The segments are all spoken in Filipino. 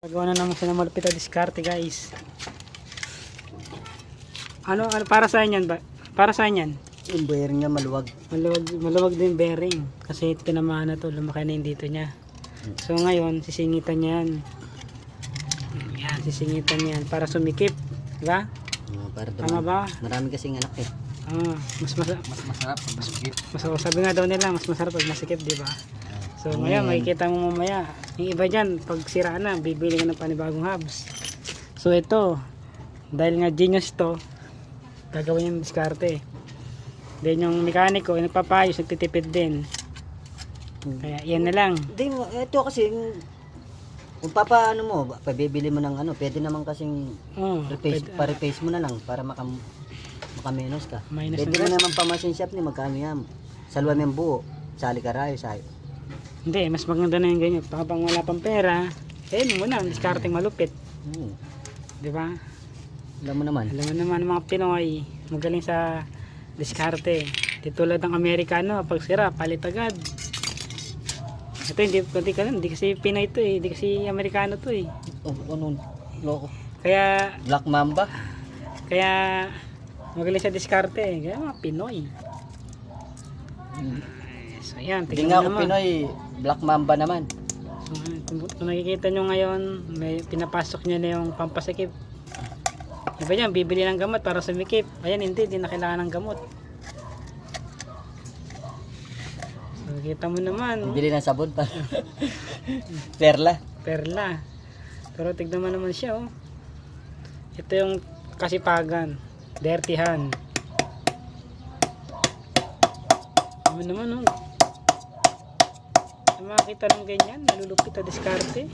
Pagawa na naman siya ng malupit na diskarte, guys. Ano para saan yan ba? Para saan yan? Yung bearing niya maluwag. Maluwag din bearing. Kasi tinamaan na to, lumaki na yung dito niya. So ngayon, sisingitan niya yan. Yan, sisingitan niya yan para sumikip. Diba? Para tama ba? Marami kasing anak eh. Mas masarap pag masikip. Sabi nga daw nila, mas masarap pag masikip, diba? So ngayon, makikita mo mamaya. Yung iba dyan, pag sira na, bibili ka ng panibagong hubs. So ito, dahil nga genius to, gagawin yung diskarte. Then yung mekaniko, yung nagpapayos, nagtitipid din. Kaya yan na lang. Hindi, ito kasi, kung papaano mo, pabibili mo ng ano, pwede naman kasing pa-replace mo na lang para makamenos ka. Pwede mo naman pa-machine shop ni magkano yan. Salwa mo yung buo, sali ka rayo, sayo. Hindi, mas maganda na yung ganyan. Pang wala pang pera, mo na, diskarteng malupit. Diba? Alam mo naman ang mga Pinoy, magaling sa diskarte. Di tulad ng Amerikano, pag sira, palit agad. Ito hindi kasi Pinoy to eh, hindi kasi Amerikano to eh. Ano, loko. Kaya Black Mamba? Kaya magaling sa diskarte eh, kaya mga Pinoy. So yan, Hindi nga ako Pinoy, Black Mamba naman. So, kung nakikita nyo ngayon, may pinapasok niya na yung pampasikip. Iba yan, bibili ng gamot para sumikip. Ayan, hindi na kailangan ng gamot. So, kita mo naman. Bibili ng sabon pa. Perla. Pero tignan mo naman siya, oh. Ito yung kasipagan. Dirty hand. Ano naman, oh. Makakita ng ganyan, nalulupit na diskarte.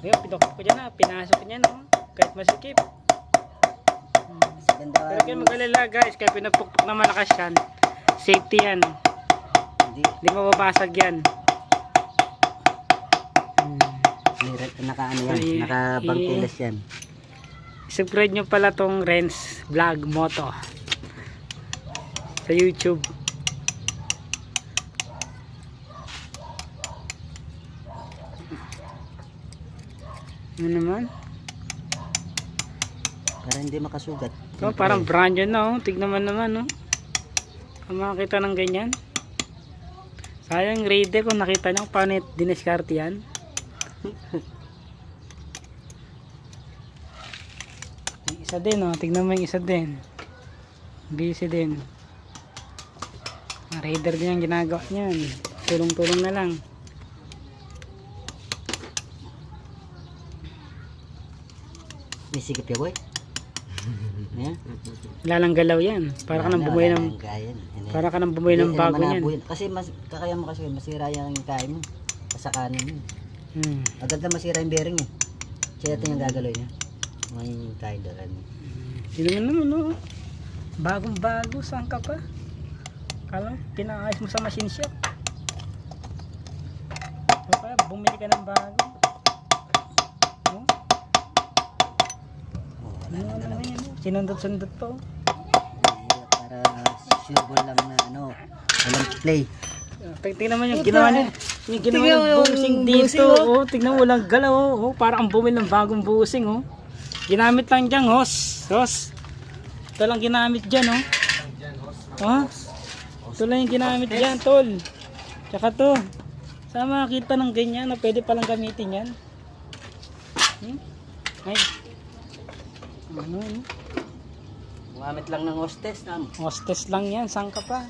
Ayun, pinokot ko dyan, pinasok ko dyan, no? Kahit masikip. Pero kayo mag-alala, guys, kahit pinapukpok na malakas yan, safety yan. Hindi mababasag yan. Nakabangkilas yan. Subscribe nyo pala tong Renz Vlog Moto sa YouTube. Ano naman? Para hindi makasugat. So, parang brand new na, oh. Tignan mo naman, oh. Kung makakita ng ganyan. Sayang Raider kung nakita nyo paano diniskarte yan. Yung isa din, oh. Tignan mo yung isa din. Busy din. Raider din yung ginagawa niyan. Tulong-tulong na lang. May sikip ya, boy? Ayan. Lalang galaw yan. Para ka nang bumuhay ng bago niyan. Kasi kakaya mo kasi masira yung kain mo. Kasakanin mo. Agad na masira yung bearing eh. Kaya ito yung gagaloy niya. May kain dalan. Sino naman, no? Bagong bago. Saan ka pa? Kala pinaayos mo sa machine shop. Kaya bumili ka ng bago. No? Sinundot-sundot po. Para sure lang na ano, walang play. Tingnan mo yung ginawa niya. Yung ginawa yung busing dito. Oh, tingnan mo lang galaw. Oh, parang ang bumili ng bagong busing. Oh. Ginamit lang dyan, hos. Ito lang ginamit dyan. Oh. Ito lang yung ginamit dyan, tol. Tsaka to. Saan makakita ng ganyan na pwede palang gamitin yan? Ay. Ano? Gumamit lang ng hostess na. Hostess lang yan, saan ka pa?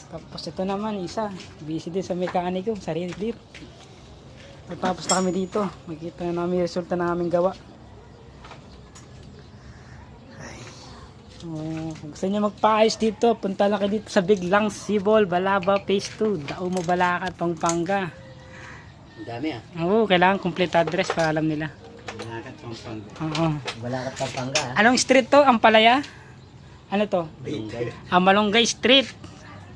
Tapos ito naman, isa. Busy din sa mekaniko, sarili din. Tapos na kami dito. Makita na namin yung resulta na aming gawa. Kung gusto nyo magpaayos dito, punta lang kayo dito sa Biglang Sibol, Balaba, Phase 2, Daumo, Balacat, Pampanga. Ang dami ah. Oo, kailangan complete address para alam nila. Balacat, Pampanga. Oo. Balacat, Pampanga ah. Anong street to? Ampalaya? Ano to? Malunggay. Malunggay Street.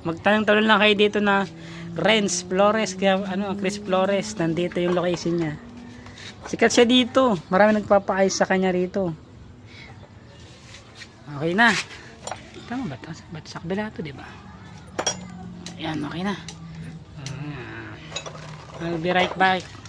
Magtanong-tanong lang kayo dito na Renz Flores, kaya Chris Flores, nandito yung location niya. Sikat siya dito. Marami nagpapaayos sa kanya rito. Okay na. Tama ba ito? Ba't sa kabila ito, diba? Yan, okay na. I'll be right back.